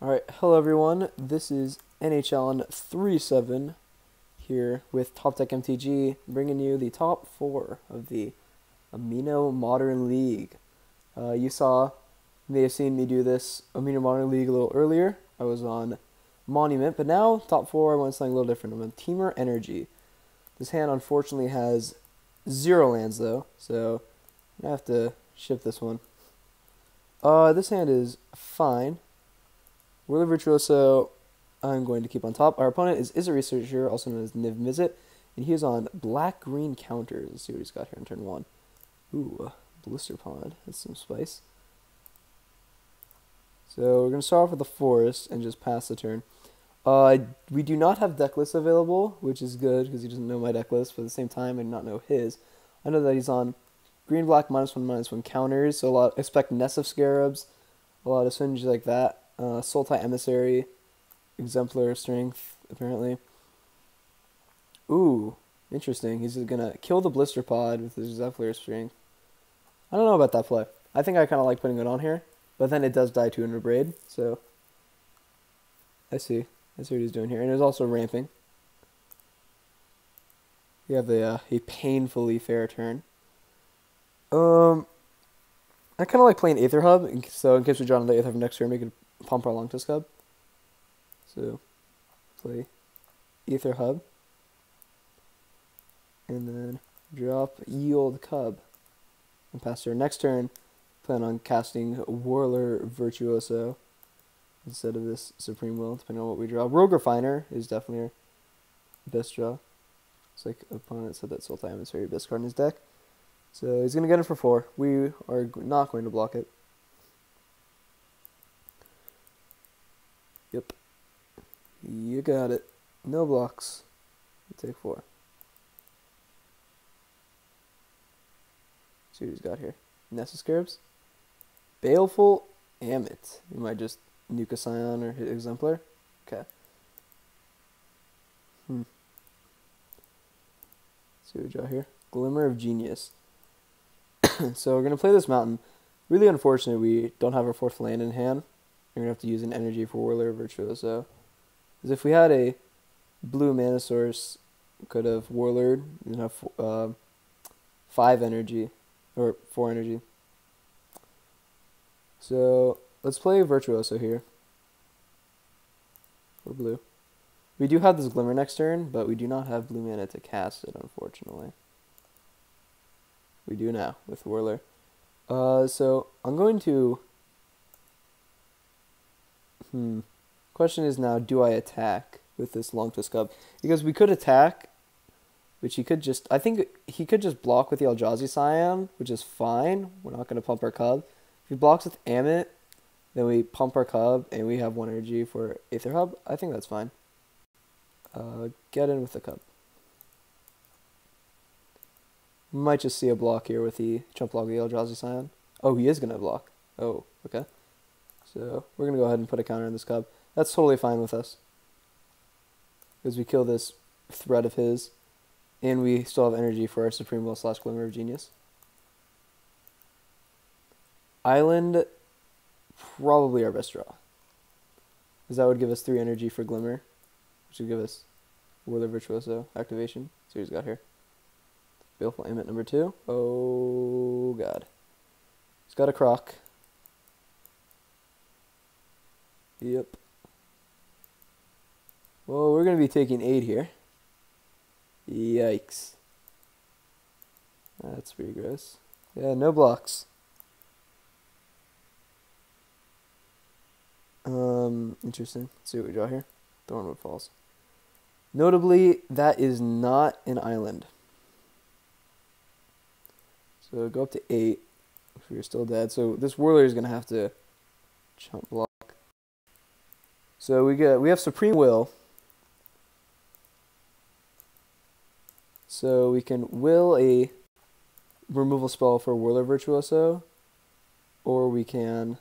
Alright, hello everyone, this is nhallen37 here with Top Tech MTG, bringing you the top 4 of the Amino Modern League. You may have seen me do this Amino Modern League a little earlier. I was on Monument, but now, top 4, I want something a little different. I'm on Temur Energy. This hand unfortunately has 0 lands though, so I'm going to have to ship this one. This hand is fine. Whirler Virtuoso, I'm going to keep on top. Our opponent is a researcher, also known as Niv-Mizzet, and he is on black-green counters. Let's see what he's got here on turn 1. Ooh, Blister Pond. That's some spice. So we're going to start off with the Forest and just pass the turn. We do not have deck lists available, which is good because he doesn't know my deck list, but at the same time I do not know his. I know that he's on green-black -1/-1 counters, so expect Nest of Scarabs, a lot of synergies like that. Sultai Emissary, Exemplar Strength, apparently. Ooh, interesting. He's gonna kill the Blister Pod with his Exemplar Strength. I don't know about that play. I think I kind of like putting it on here, but then it does die to a Braid, so I see what he's doing here. And there's also ramping. We have a painfully fair turn. I kind of like playing Aether Hub, so in case we draw another Aether Hub next turn, we can pump our Longtusk Hub. So, play Aether Hub. And then drop Yield Cub. And pass turn. Next turn, plan on casting Whirler Virtuoso instead of this Supreme Will, depending on what we draw. Rogue Refiner is definitely our best draw. It's like opponent said that Sultai Emissary best card in his deck. So he's going to get it for 4. We are not going to block it. Yep. You got it. No blocks. You take 4. See what he's got here. Nest of Scarabs. Baleful Amit. You might just nuke a Scion or hit Exemplar. Okay. See what we draw here. Glimmer of Genius. So we're going to play this mountain. Really unfortunate we don't have our 4th land in hand. We're going to have to use an energy for Whirler Virtuoso. Because if we had a blue mana source, we could have Whirlered and have 5 energy, or 4 energy. So let's play Virtuoso here. For blue. We do have this Glimmer next turn, but we do not have blue mana to cast it, unfortunately. We do now with Whirler. So I'm going to... Question is now, do I attack with this Longtusk Cub? Because we could attack, which he could just... I think he could just block with the Eldrazi Scion, which is fine. We're not going to pump our Cub. If he blocks with Amit, then we pump our Cub, and we have 1 energy for Aether Hub. I think that's fine. Get in with the Cub. Might just see a block here with the chump block of the Eldrazi Scion. Oh, he is going to block. Oh, okay. So we're going to go ahead and put a counter on this Cub. That's totally fine with us. Because we kill this threat of his. And we still have energy for our Supreme Will / Glimmer of Genius. Island, probably our best draw. Because that would give us 3 energy for Glimmer. Which would give us Whirler Virtuoso activation. See what he's got here. Baleful Amit number 2. Oh, God. He's got a Croc. Yep. Well, we're going to be taking 8 here. Yikes. That's pretty gross. Yeah, no blocks. Interesting. Let's see what we draw here. Thornwood Falls. Notably, that is not an island. So go up to 8 if you're still dead. So this Whirler is going to have to chump block. So we have Supreme Will. So we can will a removal spell for Whirler Virtuoso, or we can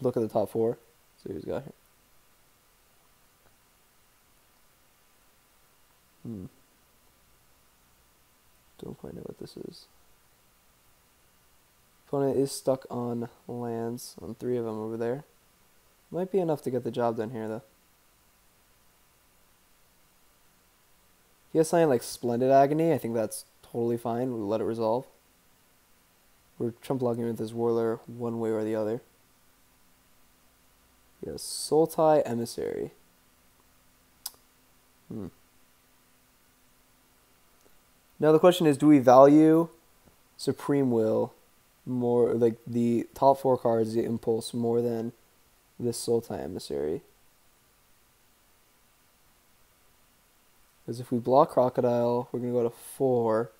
look at the top 4. See what he's got here. Don't quite know what this is. Opponent is stuck on lands, on 3 of them over there. Might be enough to get the job done here, though. If he has something like Splendid Agony, I think that's totally fine. We'll let it resolve. We're chump blocking with this Whirler one way or the other. He has Sultai Emissary. Now the question is, do we value Supreme Will more, like the top 4 cards, the Impulse, more than this Sultai Emissary? Because if we block Crocodile, we're going to go to 4.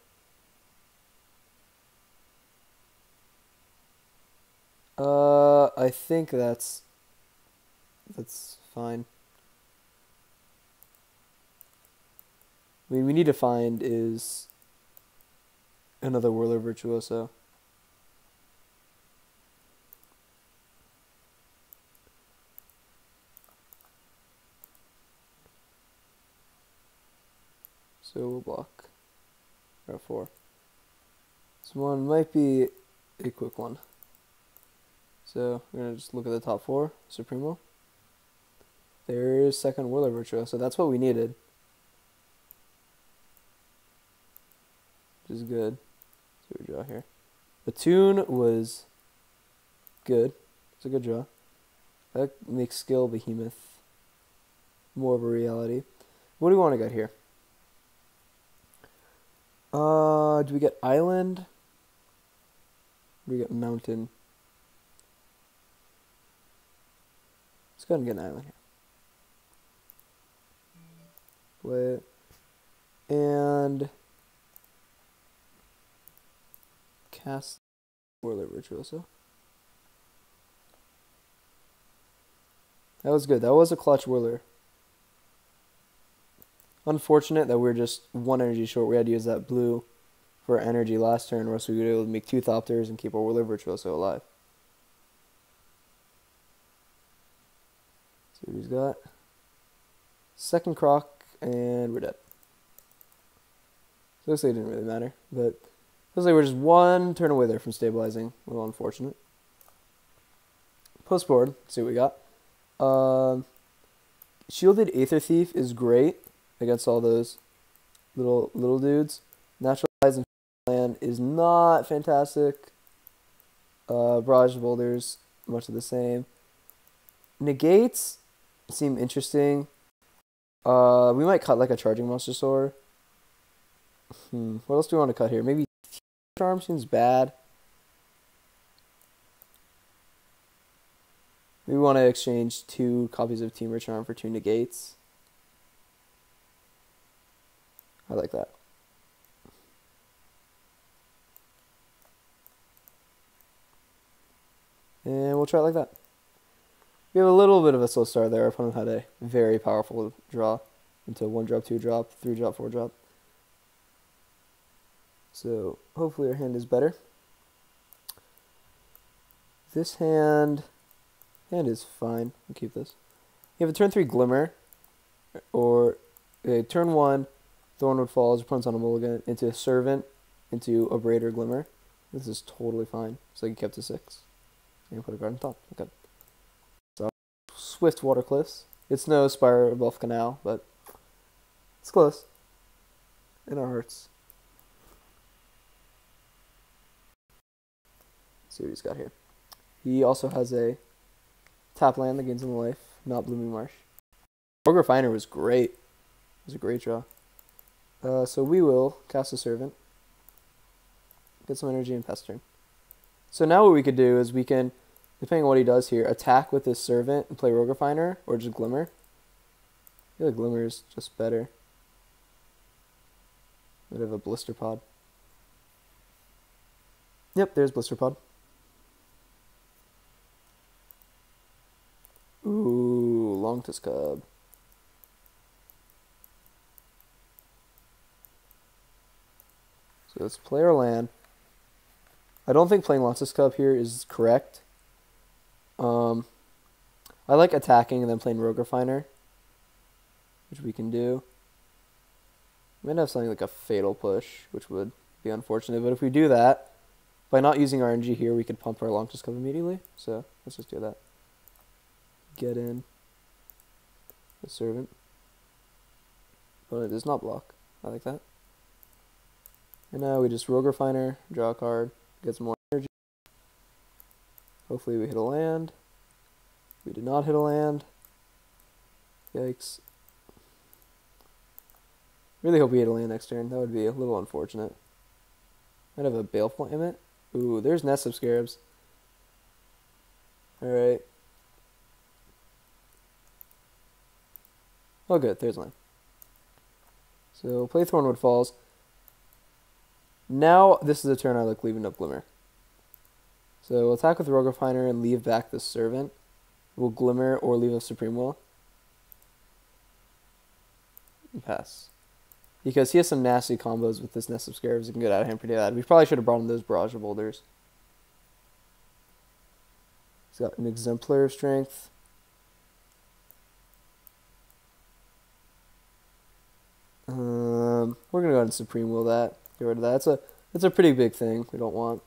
I think that's fine. I mean, we need to find is another Whirler Virtuoso. So we'll block. We're at 4. This one might be a quick one. So we're going to just look at the top 4. Supremo. There's second Whirler Virtuoso. That's what we needed. Which is good. So we draw here. The tune was good. It's a good draw. That makes skill Behemoth more of a reality. What do we want to get here? Do we get Island? Do we get Mountain? Let's go ahead and get an Island here. Play it. And cast Whirler Virtuoso. That was good. That was a clutch Whirler. Unfortunate that we're just 1 energy short. We had to use that blue for energy last turn, or else we would be able to make 2 Thopters and keep our Whirler Virtuoso alive. See what he's got. Second Croc, and we're dead. So looks like it didn't really matter, but looks like we're just 1 turn away there from stabilizing. A little unfortunate. Post board, see what we got. Shielded Aether Thief is great against all those little dudes. Naturalized Land is not fantastic. Barrage Boulders, much of the same. Negates seem interesting. We might cut like a Charging Monster Sword. What else do we want to cut here? Maybe Charm seems bad. Maybe we want to exchange 2 copies of Temur Charm for 2 Negates. I like that. And we'll try it like that. We have a little bit of a slow start there. Our opponent had a very powerful draw into 1 drop, 2 drop, 3 drop, 4 drop. So hopefully our hand is better. This hand is fine. We'll keep this. You have a turn 3 Glimmer, or turn 1 Thornwood Falls, opponent's on a mulligan, into a Servant, into a Braider Glimmer. This is totally fine. So you kept to 6. And you put a card on top. Okay. So Swift Water Cliffs. It's no Spire or Bluff Canal, but it's close. In our hearts. Let's see what he's got here. He also has a tap land that gains him life, not Blooming Marsh. Rogue Refiner was great. It was a great draw. So we will cast a Servant, get some energy, and Pestern. So now what we could do is we can, depending on what he does here, attack with this Servant and play Rogue Refiner, or just Glimmer. I feel like Glimmer is just better. Bit of a Blister Pod. Yep, there's Blister Pod. Ooh, Longtus Cub. So let's play our land. I don't think playing Longtus Cub here is correct. I like attacking and then playing Rogue Refiner, which we can do. We might have something like a Fatal Push, which would be unfortunate. But if we do that, by not using RNG here, we could pump our Longtus Cub immediately. So let's just do that. get in the servant. But it does not block. I like that. And now we just Rogue Refiner, draw a card, get some more energy. Hopefully we hit a land. We did not hit a land. Yikes. Really hope we hit a land next turn. That would be a little unfortunate. Might have a Baleful Imit. Ooh, there's Nest of Scarabs. Alright. Oh good, there's land. So play Thornwood Falls. Now this is a turn I like leaving up Glimmer. So we'll attack with Rogue Refiner and leave back the Servant. We'll Glimmer or leave a Supreme Will. And pass. Because he has some nasty combos with this Nest of Scarabs that can get out of hand pretty bad. We probably should have brought him those Barrage of Boulders. He's got an Exemplar Strength. We're gonna go ahead and Supreme Will that. Get rid of that. It's a pretty big thing we don't want.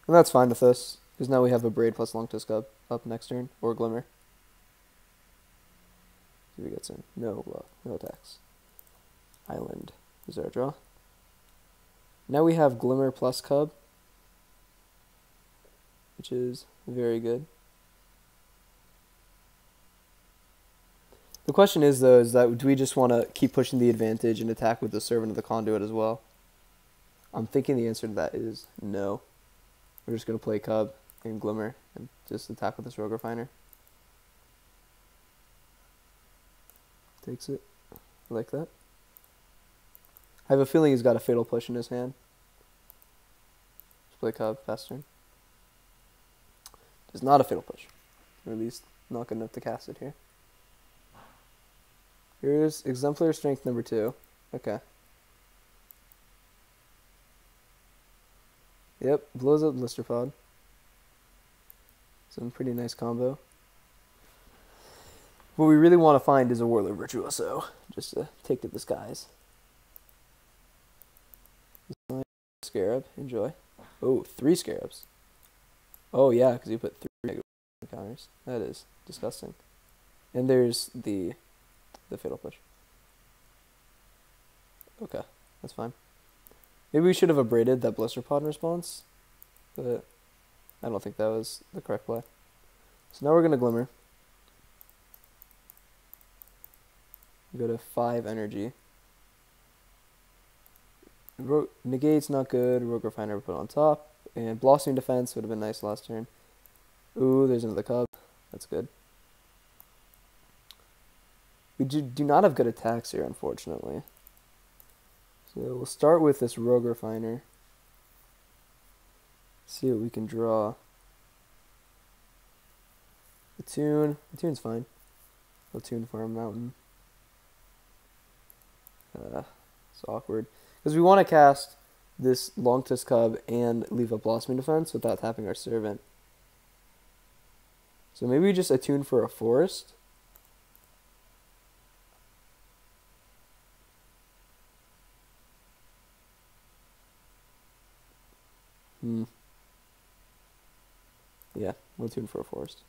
And that's fine with us, because now we have a Braid plus Longtusk up next turn, or Glimmer. See if he gets in. No attacks. Island. Is there a draw? Now we have Glimmer plus Cub, which is very good. The question is, though, do we just want to keep pushing the advantage and attack with the Servant of the Conduit as well? I'm thinking the answer to that is no. We're just going to play Cub and Glimmer and just attack with this Rogue Refiner. Takes it. I like that. I have a feeling he's got a Fatal Push in his hand. Let's play Cub, fast turn. It's not a Fatal Push. Or at least not good enough to cast it here. Here's Exemplar Strength number 2. Okay. Yep, blows up Blisterpod. Some pretty nice combo. What we really want to find is a Warlord Virtuoso, just to take to the skies. Scarab, enjoy. Oh, 3 Scarabs. Oh yeah, because you put 3 negative counters. That is disgusting. And there's the Fatal Push. Okay, that's fine. Maybe we should have abraded that Blisterpod in response, but I don't think that was the correct play. So now we're going to Glimmer. Go to 5 energy. Negate's not good. Rogue Refiner put on top. And Blossoming Defense would have been nice last turn. Ooh, there's another Cub. That's good. We do not have good attacks here, unfortunately. So we'll start with this Rogue Refiner. See what we can draw. Attune. Attune's fine. Attune for a mountain. It's awkward. Because we want to cast this Longtusk Cub and leave a Blossoming Defense without tapping our Servant. So maybe we just attune for a Forest. Yeah, we'll tune for a Forest.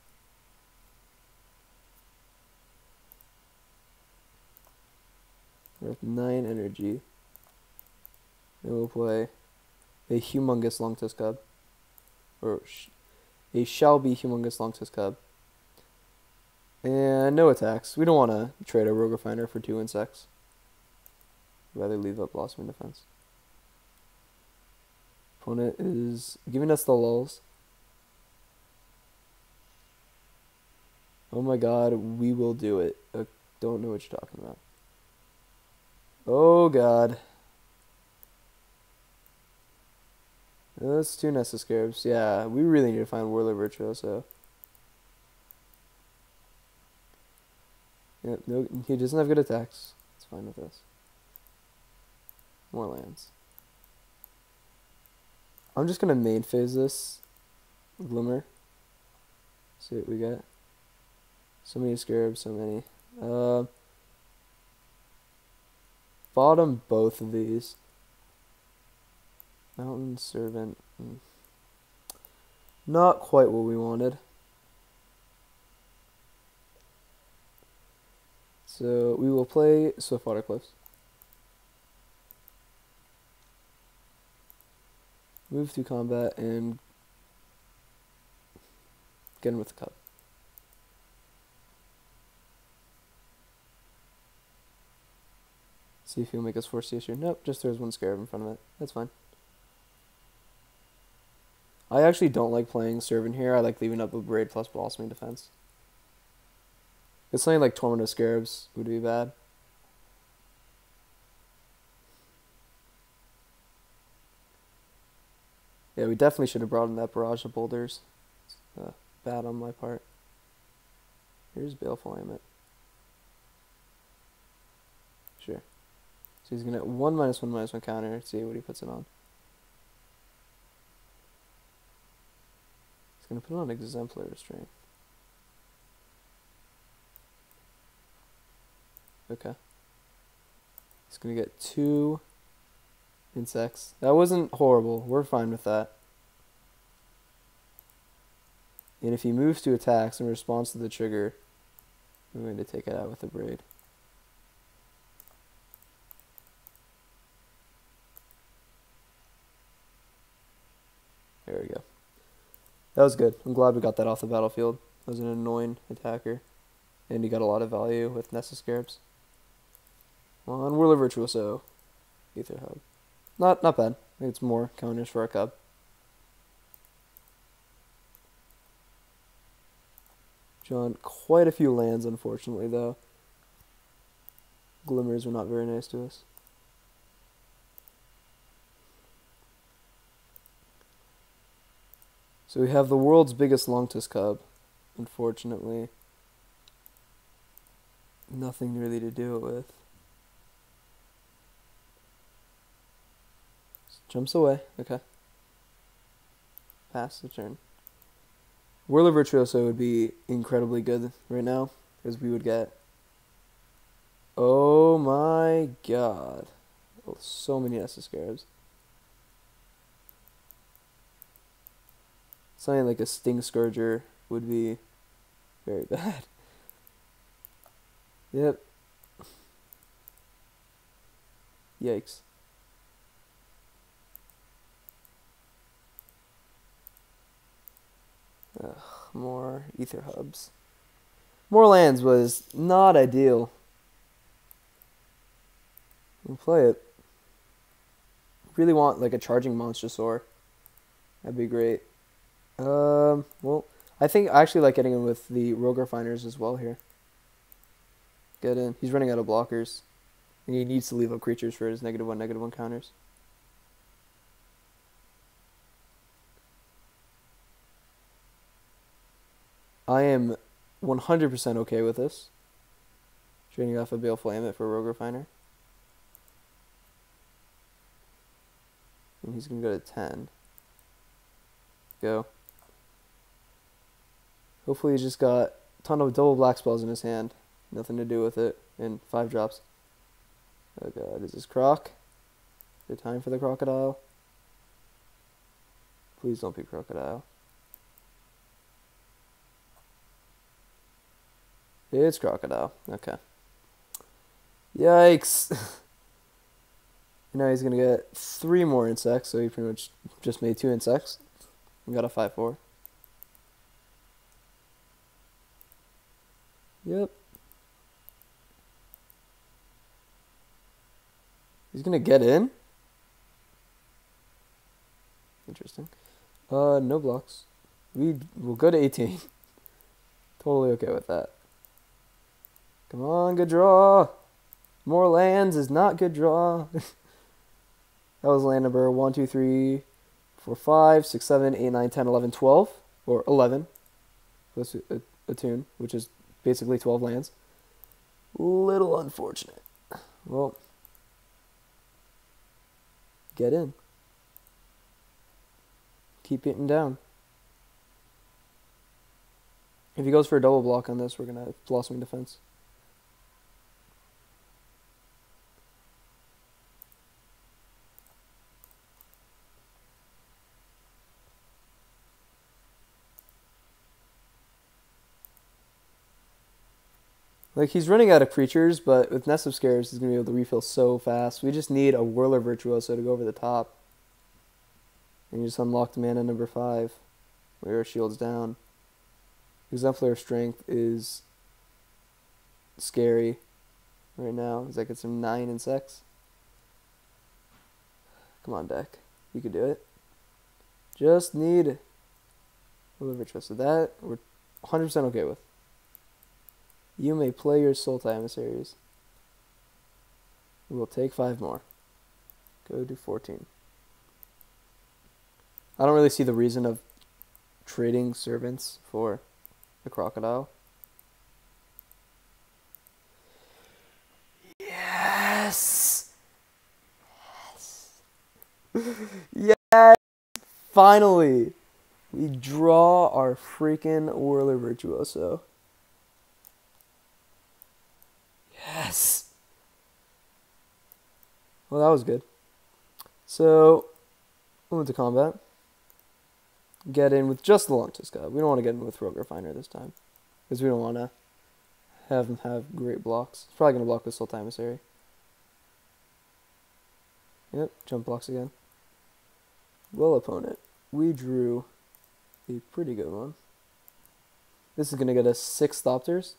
We're at 9 energy. And we'll play a humongous Longtusk Cub. Or a shall be humongous Longtusk Cub. And no attacks. We don't want to trade a Rogue Refiner for 2 insects. We'd rather leave up Blossoming Defense. Opponent is giving us the lulls. Oh my god, we will do it. I don't know what you're talking about. Oh god. That's 2 Nest of Scarabs. Yeah, we really need to find Warlord Virtuoso. Yep, no, he doesn't have good attacks. It's fine with us. More lands. I'm just gonna main phase this Glimmer. See what we get. So many Scarabs, so many. Bottom both of these. Mountain Servant. Not quite what we wanted. So we will play Swift Water Cliffs. Move to combat and get in with the cup. See if he'll make us force the issue. Nope, just throws one scarab in front of it. That's fine. I actually don't like playing Servant here. I like leaving up a Braid plus Blossoming Defense. It's something like Torment of Scarabs would be bad. Yeah, we definitely should have brought in that Barrage of Boulders. It's bad on my part. Here's Baleful Amulet. Sure. So he's gonna -1/-1/1 counter. See what he puts it on. He's gonna put it on Exemplar Restraint. Okay. He's gonna get 2 insects. That wasn't horrible. We're fine with that. And if he moves to attacks in response to the trigger, we're going to take it out with a Braid. There we go. That was good. I'm glad we got that off the battlefield. That was an annoying attacker. And he got a lot of value with Nessa Scarabs. On Whirler Virtuoso. Aether Hub. Not bad. I think it's more counters for our cub. Drawn quite a few lands, unfortunately, though. Glimmers were not very nice to us. So we have the world's biggest Longtus cub, unfortunately. Nothing really to do it with. Just jumps away. Okay. Pass the turn. Whirler Virtuoso would be incredibly good right now, because we would get... Oh my god. Oh, so many Nessa Scarabs. Something like a Sting Scourger would be very bad. Yep. Yikes. Ugh, more Aether Hubs. More lands was not ideal. We'll play it. Really want like a charging Monstrosaur. That'd be great. Well, I think I actually like getting in with the Rogue Refiners as well here. Get in. He's running out of blockers. And he needs to leave up creatures for his -1/-1 counters. I am 100% okay with this. Trading off a Baleful Amulet for a Rogue Refiner. And he's going to go to 10. Go. Hopefully he's just got a ton of double black spells in his hand. Nothing to do with it. And 5 drops. Oh god, is this Croc? Is it time for the Crocodile? Please don't be Crocodile. It's Crocodile. Okay. Yikes. Now he's going to get 3 more insects, so he pretty much just made 2 insects. And got a 5/4. Yep. He's going to get in? Interesting. No blocks. We will go to 18. Totally okay with that. Come on, good draw. More lands is not good draw. That was land number 1, 2, 3, 4, 5, 6, 7, 8, 9, 10, 11, 12. Or 11. Plus a tune, which is basically 12 lands. Little unfortunate. Well, get in. Keep getting down. If he goes for a double block on this, we're going to Blossoming Defense. Like, he's running out of creatures, but with Nest of Scares, he's going to be able to refill so fast. We just need a Whirler Virtuoso to go over the top. And you just unlocked mana number 5. Where our shield's down. Exemplar Strength is scary right now. It's like it's some 9 insects. Come on, deck. You can do it. Just need Whirler Virtuoso. That we're 100% okay with. You may play your Sultai Emissaries. We will take 5 more. Go to 14. I don't really see the reason of trading servants for a crocodile. Yes! Yes! Yes! Finally! We draw our freaking Whirler Virtuoso. Yes! Well, that was good. So, we'll move to combat. Get in with just the Longtusk God. We don't want to get in with Rogue Refiner this time. Because we don't want to have him have great blocks. He's probably going to block with Sultai Emissary. Yep, jump blocks again. Well, opponent, we drew a pretty good one. This is going to get us 6 Thopters.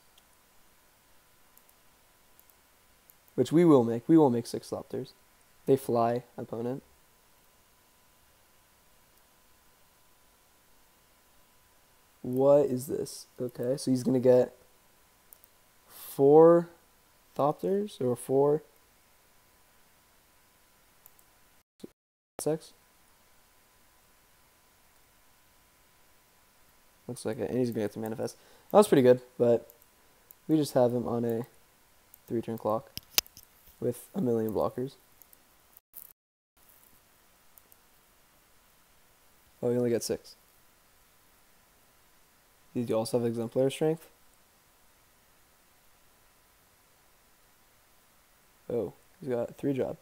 Which we will make. We will make 6 Thopters. They fly, opponent. What is this? Okay, so he's going to get 4 Thopters, or 4 insects. Looks like it, and he's going to get to manifest. That was pretty good, but we just have him on a 3-turn clock with a million blockers. Oh, we only get 6. Did you also have Exemplar Strength? Oh, he's got 3-drop.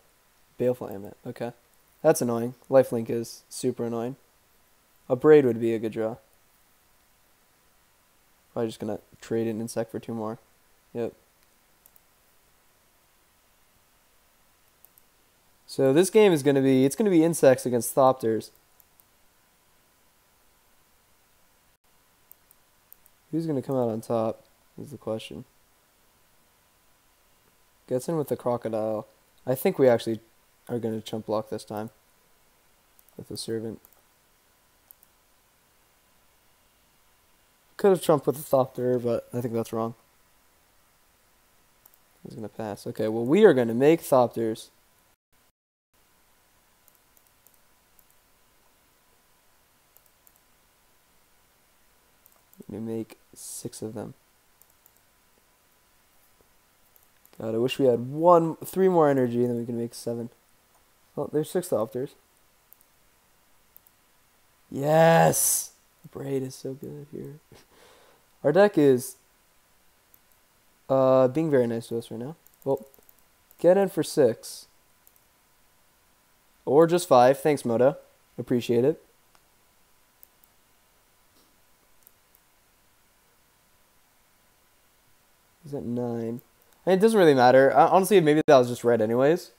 Baleful Amulet. Okay. That's annoying. Lifelink is super annoying. A Braid would be a good draw. Probably just gonna trade an insect for 2 more. Yep. So this game is gonna be insects against Thopters. Who's gonna come out on top is the question. Gets in with the Crocodile. I think we actually are gonna chump block this time with the Servant. Could have trumped with the Thopter, but I think that's wrong. He's going to pass. Okay, well, we are going to make Thopters. We're going to make 6 of them. God, I wish we had 3 more energy, and then we can make 7. Well, there's 6 Thopters. Yes! Braid is so good here. Our deck is being very nice to us right now. Well, get in for 6. Or just 5. Thanks, Moto. Appreciate it. He's at 9. I mean, it doesn't really matter. Honestly, maybe that was just red anyways.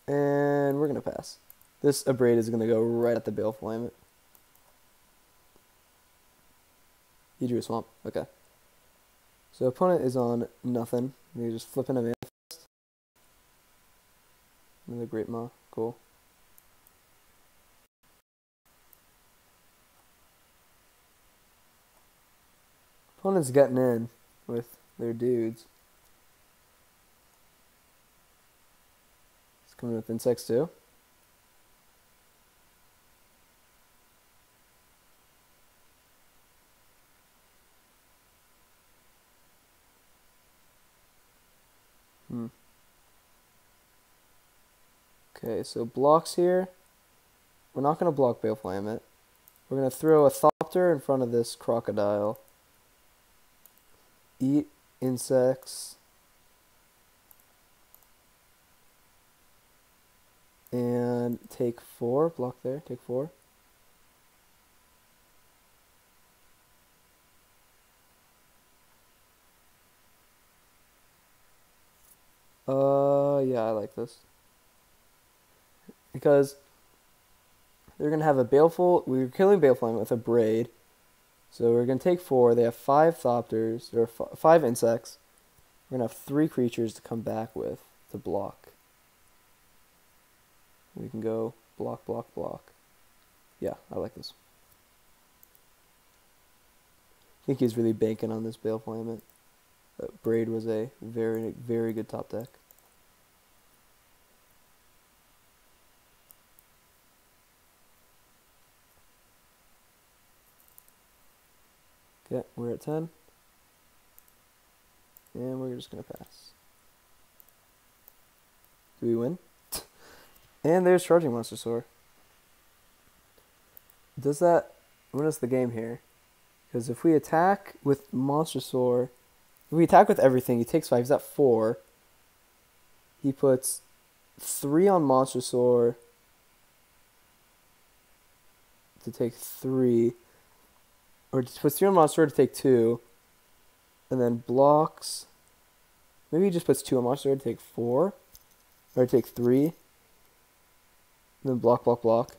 And we're going to pass. This Abrade is going to go right at the Baleful Amulet. He drew a swamp. Okay. So opponent is on nothing. Maybe just flipping a manifest. Another Great Maw. Cool. Opponent's getting in with their dudes. He's coming with insects too. Okay, so blocks here. We're not going to block Baleful Amulet. We're going to throw a Thopter in front of this Crocodile. Eat insects. And take 4. Block there. Take 4. this. Because they're going to have a Baleful. We're killing Baleful with a Braid. So we're going to take 4. They have 5 Thopters, or 5 insects. We're going to have 3 creatures to come back with to block. We can go block, block, block. Yeah, I like this. I think he's really banking on this Baleful Amulet. Braid was a very, very good top deck. Okay, we're at 10. And we're just going to pass. Do we win? And there's Charging Monster Sword. Does that win us the game here? Because if we attack with Monster Sword, if we attack with everything, he takes 5. He's at 4. He puts 3 on Monster Sword to take 3. Or puts 3 on Monster Sword to take 2. And then blocks. Maybe he just puts 2 on Monster Sword to take 4. Or take 3. And then block, block, block.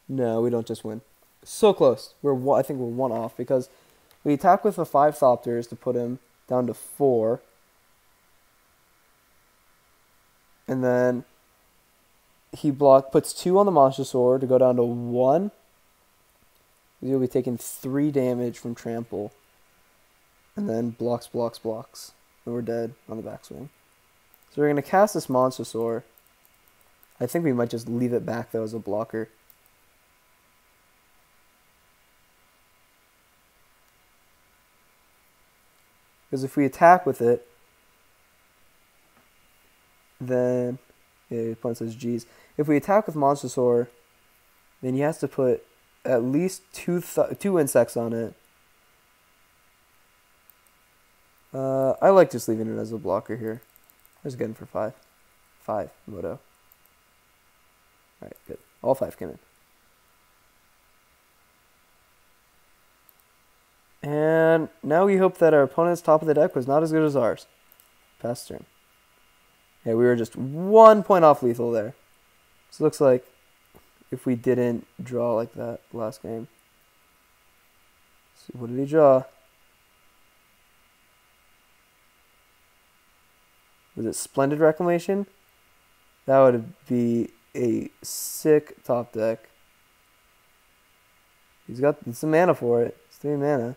No, we don't just win. So close. I think we're 1 off because we attack with the 5 Thopters to put him down to 4. And then he puts 2 on the Monster Sword to go down to 1. He'll be taking 3 damage from Trample. And then blocks, blocks, blocks. And we're dead on the backswing. So we're going to cast this Monster Sword. I think we might just leave it back though as a blocker. Because if we attack with it, then the opponent says G's. If we attack with Monster Sword, then he has to put at least 2 insects on it. I like just leaving it as a blocker here. I was getting for 5. 5 Moto. Alright, good. All 5 came in. And now we hope that our opponent's top of the deck was not as good as ours. Pass turn. Yeah, we were just 1 point off lethal there. So it looks like if we didn't draw like that last game. Let's see, what did he draw? Was it Splendid Reclamation? That would be a sick top deck. He's got some mana for it. It's 3 mana.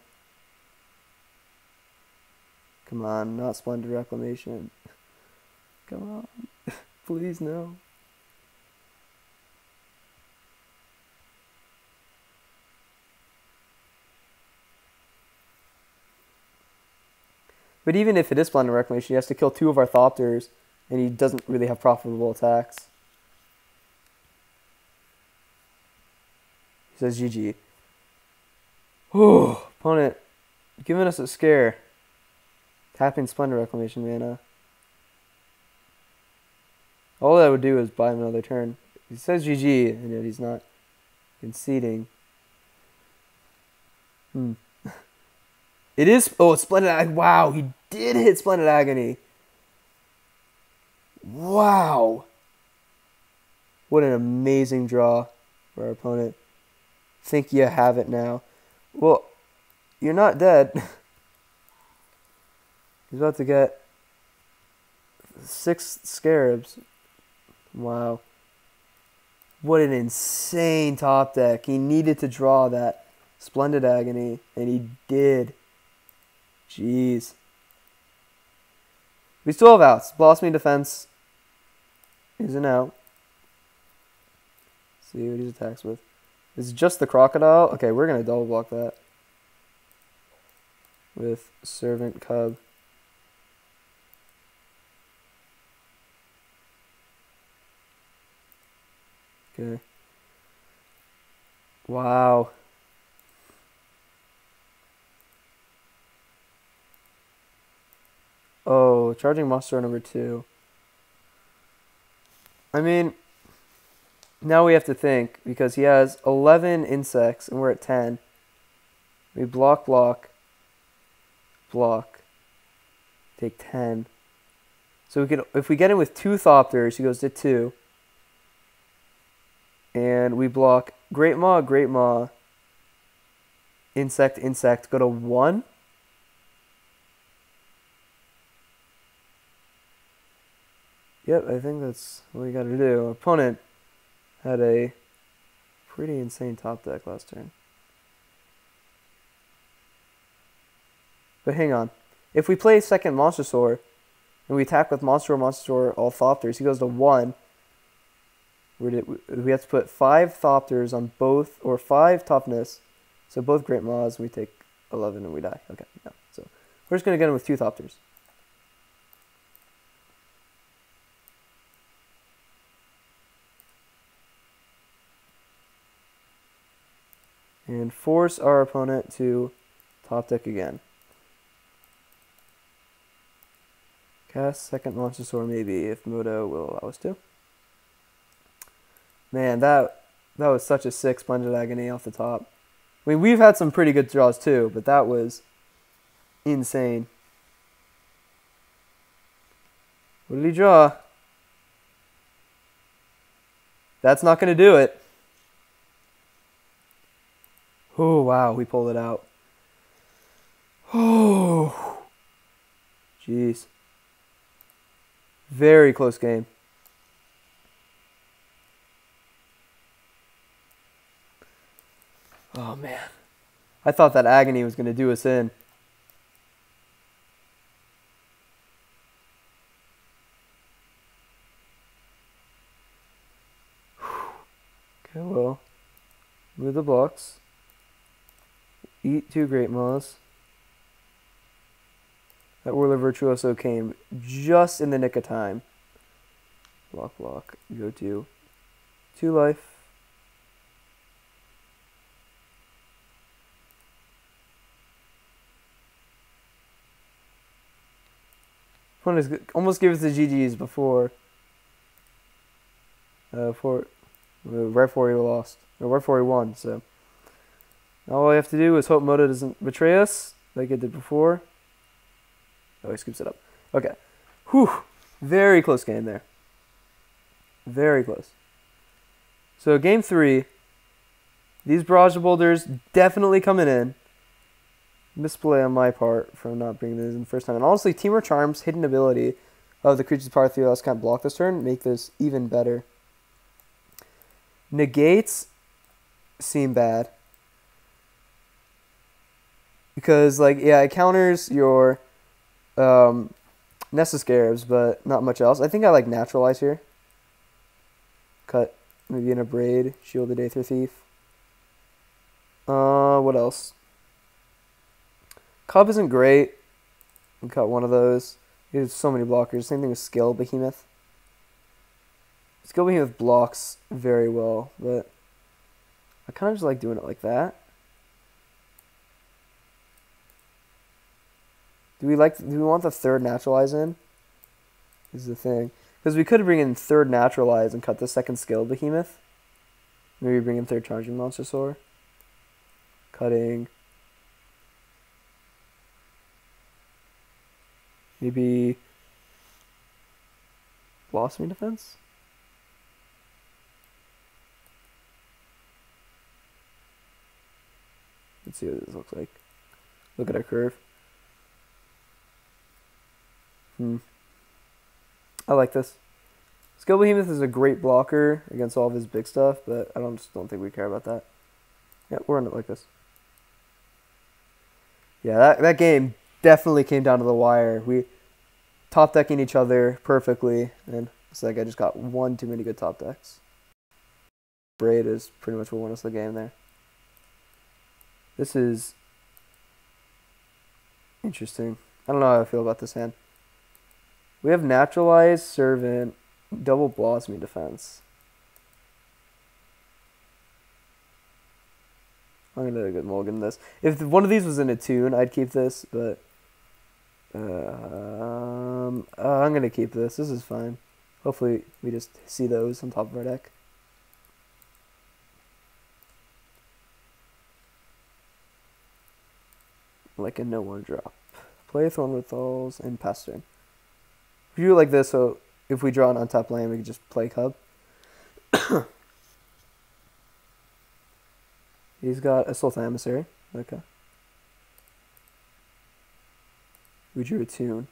Come on, not Splendid Reclamation. Come on. Please, no. But even if it is Splendid Reclamation, he has to kill 2 of our Thopters, and he doesn't really have profitable attacks. He says GG. Oh, opponent giving us a scare. Tapping Splendid Reclamation mana. All that would do is buy him another turn. He says GG, and yet he's not conceding. It is... Oh, it's Splendid Agony. Wow, he did hit Splendid Agony. Wow. What an amazing draw for our opponent. Think you have it now. Well, you're not dead. He's about to get 6 Scarabs. Wow. What an insane top deck. He needed to draw that Splendid Agony, and he did. Jeez. We still have outs. Blossoming Defense is an out. Let's see what he attacks with. Is it just the Crocodile? Okay, we're going to double block that. With Servant Cub. Okay. Wow. Oh, Charging Monster number 2. I mean, now we have to think, because he has 11 insects and we're at 10. We block, block, block, take 10. So we could, if we get in with 2 Thopters, he goes to 2. And we block Great Maw, Insect, go to 1. Yep, I think that's what we gotta do. Our opponent had a pretty insane top deck last turn. But hang on. If we play second Monstrosaur, and we attack with Monstrosaur, all Thopters, he goes to 1. We have to put 5 Thopters on both, or 5 toughness. So both Great Maws, we take 11 and we die. Okay, no. So we're just going to get him with 2 Thopters. And force our opponent to top deck again. Cast second Monstrosaur maybe, if Moto will allow us to. Man, that was such a sick Splendid Agony off the top. I mean, we've had some pretty good draws too, but that was insane. What did he draw? That's not going to do it. Oh, wow, we pulled it out. Oh, jeez. Very close game. Oh, man. I thought that Agony was going to do us in. Okay, well, move the blocks. Eat 2 Great Maws. That Whirler Virtuoso came just in the nick of time. Block. Go to 2 life. Almost gave us the GGs before. Right before he lost. Or right before he won, so. Now all we have to do is hope Moto doesn't betray us like it did before. Oh, he scoops it up. Okay. Whew. Very close game there. Very close. So game 3. These Barrage Boulders definitely coming in. Misplay on my part for not bringing this in the first time. And honestly, Temur Charm's hidden ability of the creature's power 3 else can't block this turn make this even better. Negates seem bad. Because, like, yeah, it counters your Nest of Scarabs, but not much else. I think I like Naturalize here. Cut maybe in a Braid, Shielded Aether Thief. What else? Cub isn't great. We cut one of those. He has so many blockers. Same thing with Skill Behemoth. Skill Behemoth blocks very well, but I kind of just like doing it like that. Do we want the 3rd Naturalize in? Is the thing. Because we could bring in 3rd Naturalize and cut the 2nd Skill Behemoth. Maybe bring in 3rd Charging Monstrosaur. Cutting. Maybe Blossoming Defense? Let's see what this looks like. Look at our curve. I like this. Skill Behemoth is a great blocker against all of his big stuff, but I just don't think we care about that. Yeah, we're in it like this. Yeah, that game definitely came down to the wire. We top decking each other perfectly, and it's like I just got one too many good top decks. Braid is pretty much what won us the game there. This is interesting. I don't know how I feel about this hand. We have Naturalized, Servant, double Blossoming Defense. I'm going to get mulligan this. If one of these was in a tune, I'd keep this, but I'm going to keep this. This is fine. Hopefully we just see those on top of our deck. Like a no-one drop. Play Thorn Withdrawals and pass turn. If you do it like this, so if we draw an untapped land, we can just play Cub. He's got a Sultan Emissary. Okay. We drew a tune.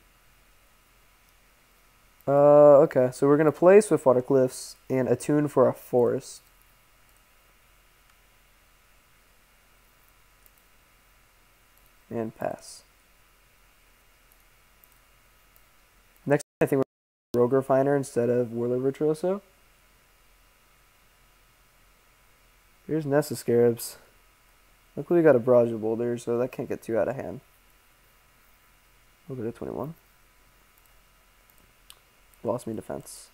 Okay, so we're going to play Swiftwater Cliffs and a tune for a forest. And pass. Next, I think we're Rogue Refiner instead of Whirler Virtuoso. Here's Nessa Scarabs. Luckily we got a Barrage of Boulders, so that can't get too out of hand. We'll go to 21. Lost me defense.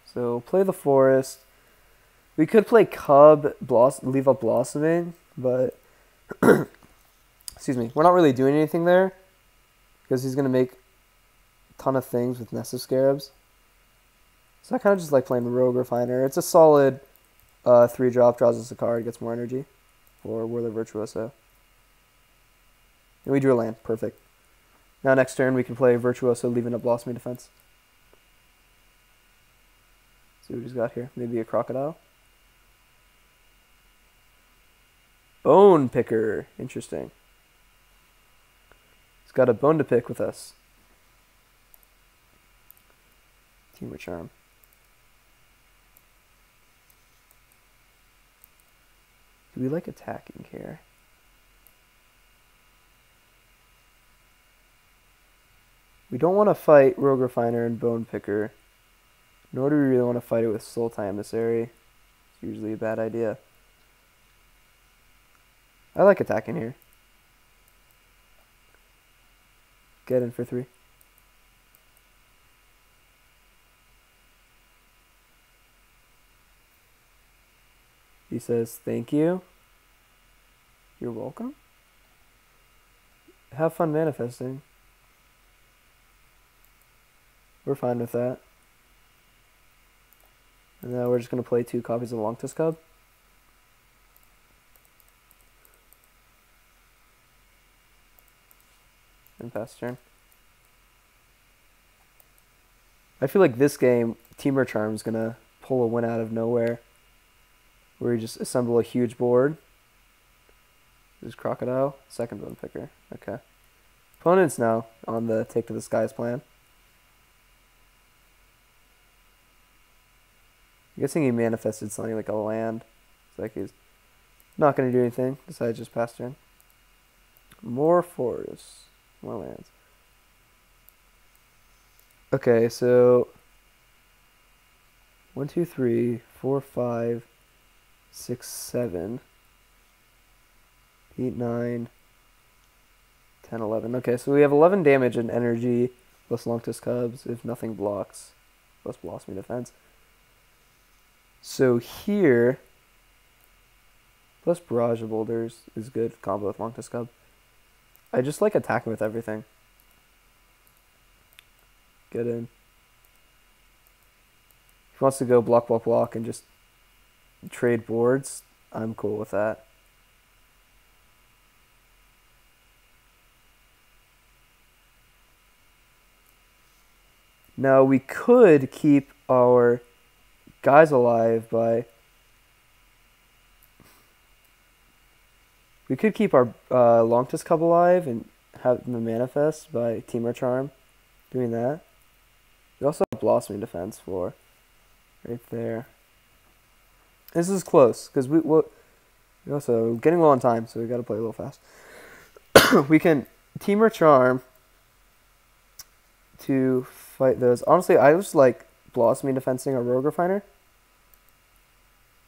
So play the forest. We could play Cub, leave up Blossoming, but excuse me, we're not really doing anything there because he's gonna make a ton of things with Nest of Scarabs. So I kind of just like playing the Rogue Refiner. It's a solid 3-drop, draws us a card, gets more energy for Whirler Virtuoso. And we drew a land, perfect. Now next turn we can play Virtuoso, leaving up Blossoming Defense. See what he's got here. Maybe a Crocodile. Bone Picker. Interesting. He's got a bone to pick with us. Temur Charm. Do we like attacking here? We don't want to fight Rogue Refiner and Bone Picker, nor do we really want to fight it with Sultan Emissary. It's usually a bad idea. I like attacking here. Get in for 3. He says, thank you. You're welcome. Have fun manifesting. We're fine with that. And now we're just going to play 2 copies of Longtusk Cub. And pass turn. I feel like this game, Temur Charm is going to pull a win out of nowhere. Where you just assemble a huge board. There's Crocodile, second Bone Picker. Okay. Opponents now on the Take to the Skies plan. I'm guessing he manifested something like a land. It's like he's not going to do anything besides just pass turn. More forests. More lands. Okay, so 1, 2, 3, 4, 5, 6, 7, 8, 9, 10, 11. Okay, so we have 11 damage and energy plus Longtusk Cubs if nothing blocks, plus Blossoming Defense. So here, plus Barrage of Boulders is good combo with Longtusk Cub. I just like attacking with everything. Get in. If he wants to go block, block, block and just trade boards, I'm cool with that. Now we could keep our guys alive by... We could keep our Longtusk Cub alive and have them manifest by Temur Charm. Doing that. We also have Blossoming Defense for right there. This is close because we also getting low on time, so we got to play a little fast. We can Temur Charm to fight those. Honestly, I just like Blossoming Defensing a Rogue Refiner.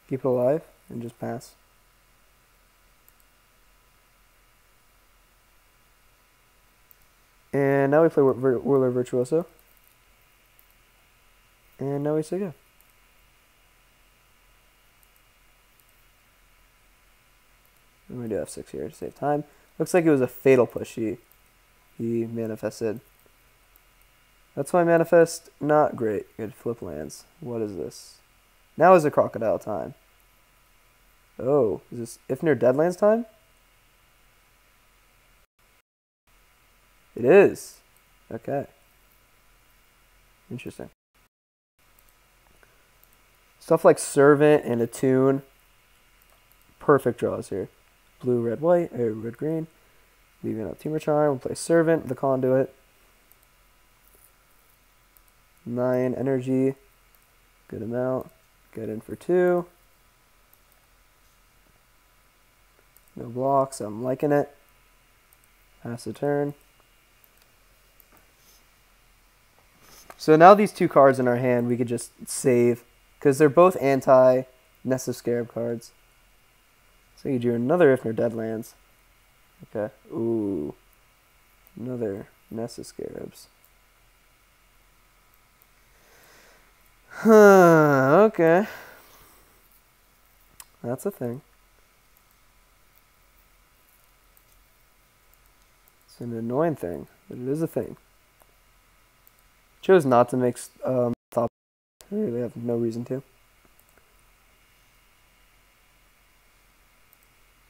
Keep it alive and just pass. And now we play Whirler Virtuoso. And now we say go. And we do F6 here to save time. Looks like it was a fatal push he manifested. That's why manifest not great. Good flip lands. What is this? Now is a Crocodile time. Oh, is this if near Deadlands time? It is. Okay. Interesting. Stuff like Servant and Attune. Perfect draws here. Blue, red, white, or red, green. Leaving up Temur Charm. We'll play Servant, the Conduit. 9 energy. Good amount. Get in for 2. No blocks. I'm liking it. Pass the turn. So now these 2 cards in our hand we could just save because they're both anti-Nest of Scarab cards. So you drew another If Nor Deadlands. Okay. Ooh. Another Nest of Scarabs. Huh, okay. That's a thing. It's an annoying thing, but it is a thing. Chose not to make top. I really have no reason to.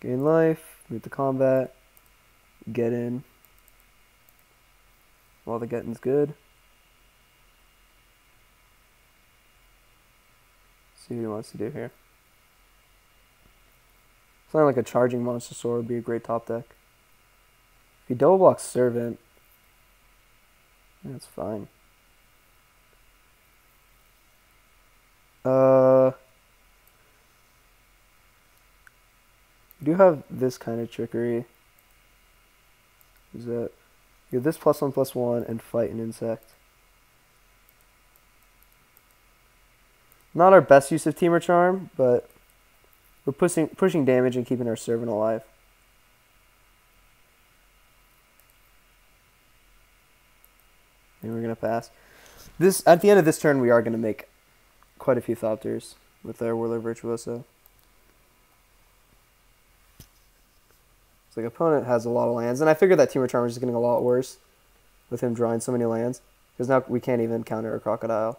Gain life, move to combat, get in. While the getting's good. See what he wants to do here. Something like a charging monster sword would be a great top deck. If he double blocks Servant, that's fine. We do have this kind of trickery. Is that you have this +1/+1 and fight an insect. Not our best use of Temur Charm, but we're pushing damage and keeping our Servant alive. And we're gonna pass. This at the end of this turn, we are gonna make quite a few Thopters with our Whirler Virtuoso. So the opponent has a lot of lands, and I figured that Temur Charm is just getting a lot worse with him drawing so many lands, because now we can't even counter a Crocodile.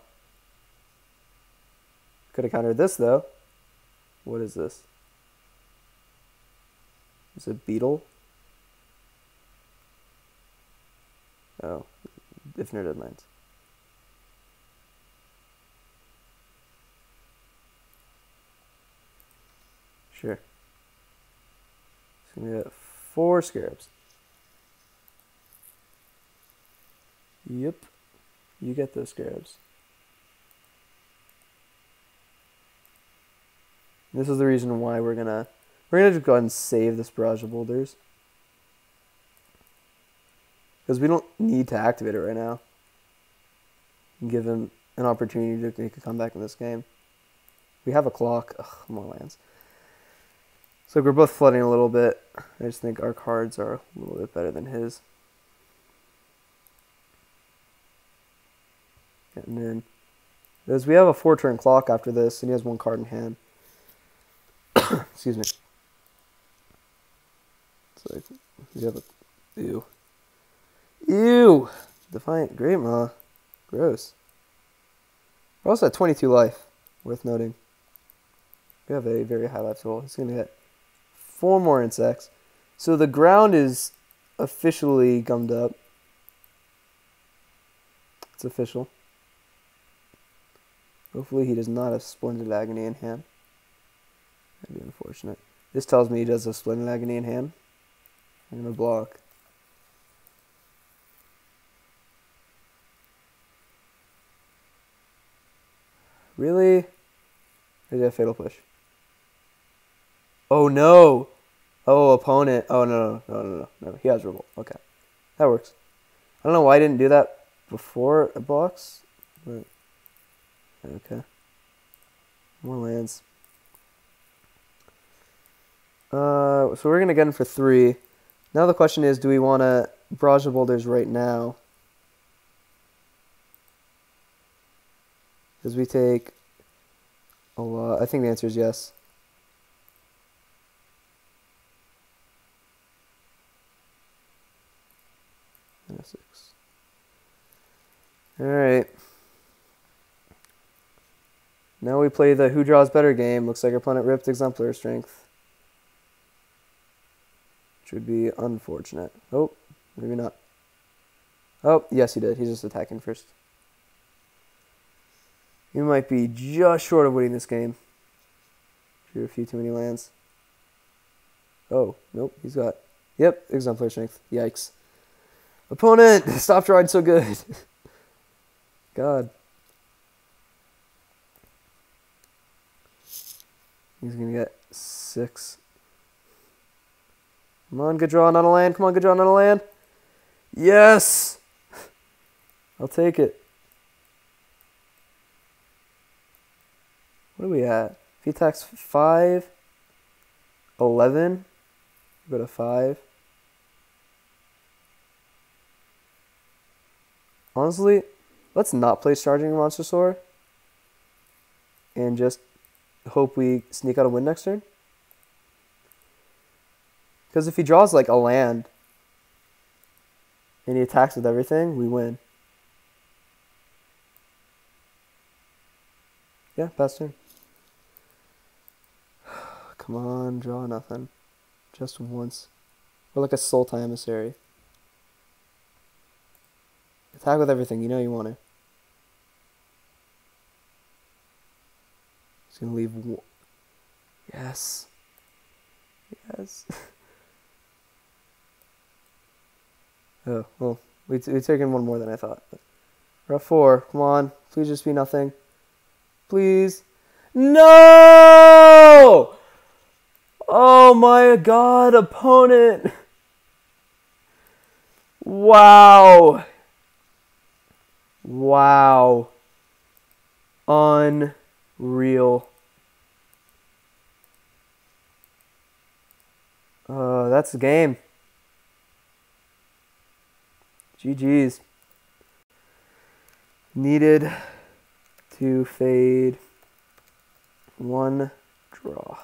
Could have countered this though. What is this? Is it Beetle? Oh, If Nor Deadlands. Sure. So we get 4 Scarabs. Yep. You get those Scarabs. This is the reason why we're gonna just go ahead and save this Barrage of Boulders. Because we don't need to activate it right now. And give him an opportunity to make a comeback in this game. We have a clock. Ugh, more lands. So we're both flooding a little bit. I just think our cards are a little bit better than his. Getting in. Because we have a 4-turn clock after this, and he has 1 card in hand. Excuse me. So we have a... Ew. Ew! Defiant Greatmaw. Gross. We're also at 22 life. Worth noting. We have a very high life total. He's going to get 4 more insects. So the ground is officially gummed up. It's official. Hopefully he does not have Splendid Agony in hand. That'd be unfortunate. This tells me he does have Splendid Agony in hand. I'm going to block. Really? Or did he have Fatal Push? Oh no! Oh, opponent. Oh no. He has Revolt. Okay. That works. I don't know why I didn't do that before it blocks, but okay. More lands. So we're gonna get him for 3. Now the question is, do we want to Barrage of Boulders right now? Because we take a lot. I think the answer is yes. -6. Alright. Now we play the Who Draws Better game. Looks like our opponent ripped Exemplar Strength. Which would be unfortunate. Oh, maybe not. Oh, yes, he did. He's just attacking first. He might be just short of winning this game. Drew a few too many lands. Oh, nope, he's got... Yep, exemplary strength. Yikes. Opponent, stop drawing so good. God. He's going to get 6. Come on, good draw, not a land. Come on, good draw, not a land. Yes! I'll take it. What are we at? If he attacks 5, 11, go to 5. Honestly, let's not play Charging Monstrosaur and just hope we sneak out a win next turn. Because if he draws like a land and he attacks with everything, we win. Yeah, pass turn. Come on, draw nothing. Just once. Or like a Sultai Emissary. Attack with everything, you know you want to. He's going to leave... Yes. Yes. Oh, well, we taken one more than I thought. We're at 4. Come on. Please just be nothing. Please. No! Oh my god, opponent. Wow. Wow. Unreal. That's the game. GG's. Needed to fade 1 draw.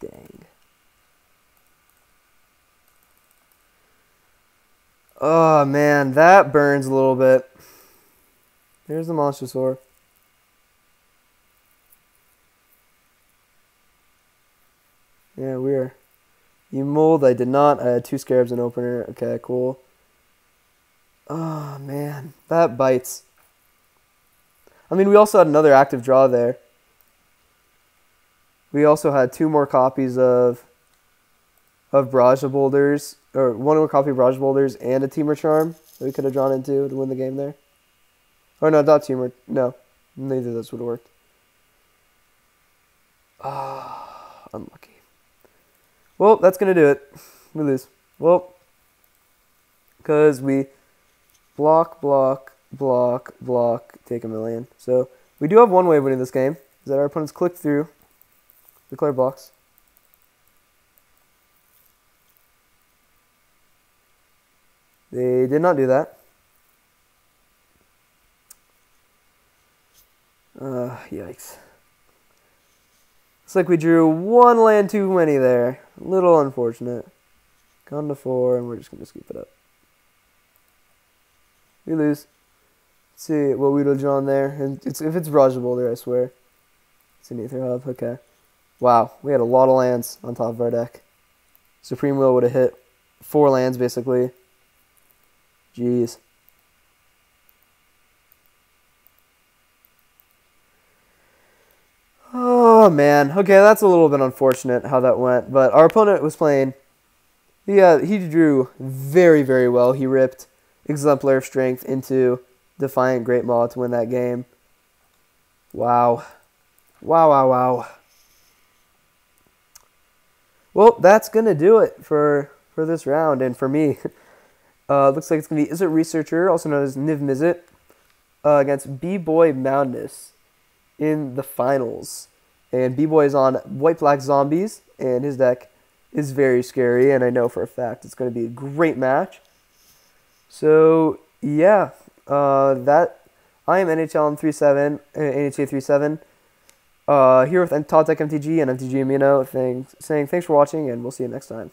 Dang. Oh man, that burns a little bit. There's the Monstrosaur. Yeah, we're... You mold, I did not. I had 2 Scarabs in opener. Okay, cool. Oh man, that bites. I mean, we also had another active draw there. We also had 2 more copies of Barrage Boulders, or 1 more copy of Barrage Boulders and a Temur Charm that we could have drawn into to win the game there. Or no, not Temur. No, neither of those would have worked. Ah, unlucky. Well, that's going to do it. We lose. Well, because we block, block, block, block, take a million. So we do have one way of winning this game, is that our opponents click through, declare blocks. They did not do that. Yikes. Looks like we drew 1 land too many there. A little unfortunate. Gone to 4, and we're just going to scoop it up. We lose. Let's see what we would have drawn there. And if it's Barrage Boulder, I swear. It's an Ether Hub. Okay. Wow, we had a lot of lands on top of our deck. Supreme Will would have hit 4 lands, basically. Jeez. Oh, man. Okay, that's a little bit unfortunate how that went. But our opponent was playing... Yeah, he drew very, very well. He ripped Exemplar of Strength into Defiant Great Maw to win that game. Wow. Wow, wow, wow. Well, that's going to do it for this round and for me. Looks like it's going to be Izzet Researcher, also known as Niv-Mizzet, against BBoymadness in the finals. And B-Boy is on white-black zombies, and his deck is very scary, and I know for a fact it's going to be a great match. So, yeah, I am nhallen37, NHA37, here with Top Deck MTG and MTG Amino, saying thanks for watching, and we'll see you next time.